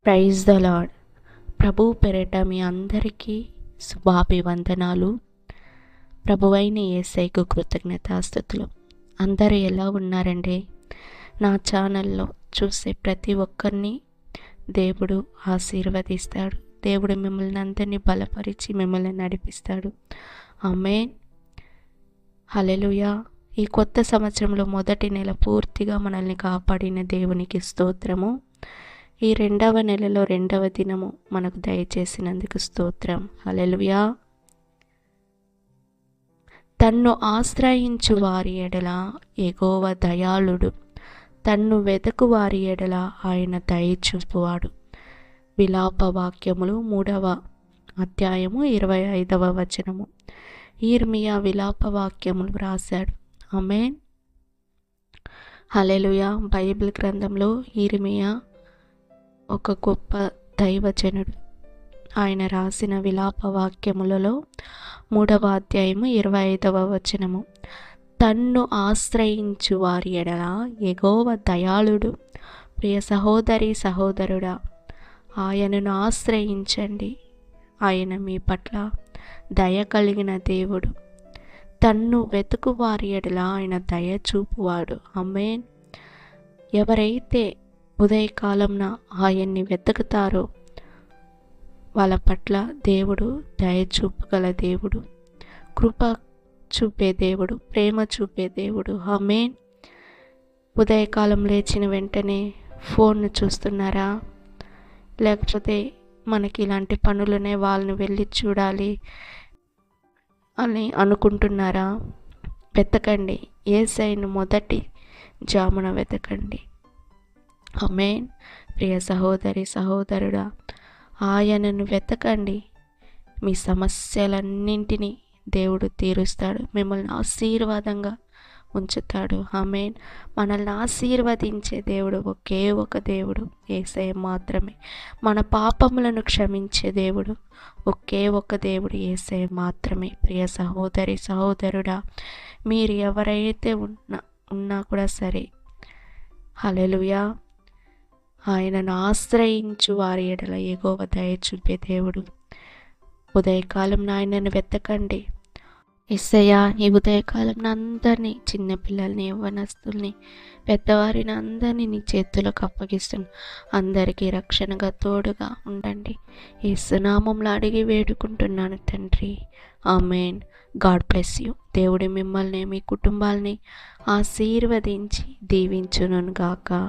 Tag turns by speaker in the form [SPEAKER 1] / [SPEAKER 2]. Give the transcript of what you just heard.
[SPEAKER 1] Praise the lord. ప్రభు పేరిట మీ అందరికీ శుభాభివందనాలు. ప్రభువైన యేసయ్యకు కృతజ్ఞతాస్తుతులు. అందరూ ఎలా ఉన్నారండి? నా ఛానల్లో చూసే ప్రతి ఒక్కరిని దేవుడు ఆశీర్వదిస్తాడు. దేవుడు మిమ్మల్ని అందరినీ బలపరిచి మిమ్మల్ని నడిపిస్తాడు. ఆమేన్. హల్లెలూయా. ఈ కొత్త సంవత్సరంలో మొదటి నెల పూర్తిగా మనల్ని కాపాడిన దేవునికి స్తోత్రము. ఈ రెండవ నెలలో రెండవ దినము మనకు దయచేసినందుకు స్తోత్రం. హల్లెలూయా. తన్ను ఆశ్రయించు వారి ఎడల యెహోవా దయాళుడు, తన్ను వెదకు వారి ఎడల ఆయన దయ చూపువాడు. విలాప వాక్యములు 3వ అధ్యాయము 25వ వచనము. యిర్మీయా విలాప వాక్యములు రాశాడు. ఆమేన్. హల్లెలూయా. బైబిల్ గ్రంథంలో యిర్మీయా ఒక గొప్ప దైవజనుడు. ఆయన రాసిన విలాప వాక్యములలో 3వ అధ్యాయము 25వ వచనము. తన్ను ఆశ్రయించు వారి ఎడల యెహోవా దయాళుడు. ప్రియ సహోదరి సహోదరుడా, ఆయనను ఆశ్రయించండి. ఆయన మీ పట్ల దయ కలిగిన దేవుడు. తన్ను వెతుకు వారి ఎడల ఆయన దయ చూపువాడు. ఆమేన్. ఎవరైతే ఉదయకాలంన ఆయన్ని వెతుకుతారో వాళ్ళ పట్ల దేవుడు దయ చూపగల దేవుడు, కృప చూపే దేవుడు, ప్రేమ చూపే దేవుడు. ఆమేన్. ఉదయకాలం లేచిన వెంటనే ఫోన్ను చూస్తున్నారా? లేకపోతే మనకి ఇలాంటి పనులనే వాళ్ళని వెళ్ళి చూడాలి అని అనుకుంటున్నారా? వెతకండి. యేసయ్యను మొదటి జామున వెతకండి. ఆమేన్. ప్రియ సహోదరి సహోదరుడా, ఆయనను వెతకండి. మీ సమస్యలన్నింటినీ దేవుడు తీరుస్తాడు. మిమ్మల్ని ఆశీర్వాదంగా ఉంచుతాడు. ఆమేన్. మనల్ని ఆశీర్వదించే దేవుడు ఒకే ఒక దేవుడు, యేసయ్య మాత్రమే. మన పాపములను క్షమించే దేవుడు ఒకే ఒక దేవుడు, యేసయ్య మాత్రమే. ప్రియ సహోదరి సహోదరుడా, మీరు ఎవరైతే ఉన్నా కూడా సరే, హల్లెలూయా, ఆయనను ఆశ్రయించు వారి ఎడల యెహోవా దయ చూపే దేవుడు. ఉదయకాలం ఆయనను వెతకండి. యేసయ్యా, ఈ ఉదయకాలం అందరినీ, చిన్నపిల్లల్ని, యవ్వనస్తుల్ని, పెద్దవారిని అందరినీ నీ చేతులకు అప్పగిస్తున్నాను. అందరికీ రక్షణగా తోడుగా ఉండండి. యేసు నామములో అడిగి వేడుకుంటున్నాను తండ్రి. ఆమేన్. God bless you. దేవుడు మిమ్మల్ని, మీ కుటుంబాల్ని ఆశీర్వదించి దీవించును గాక.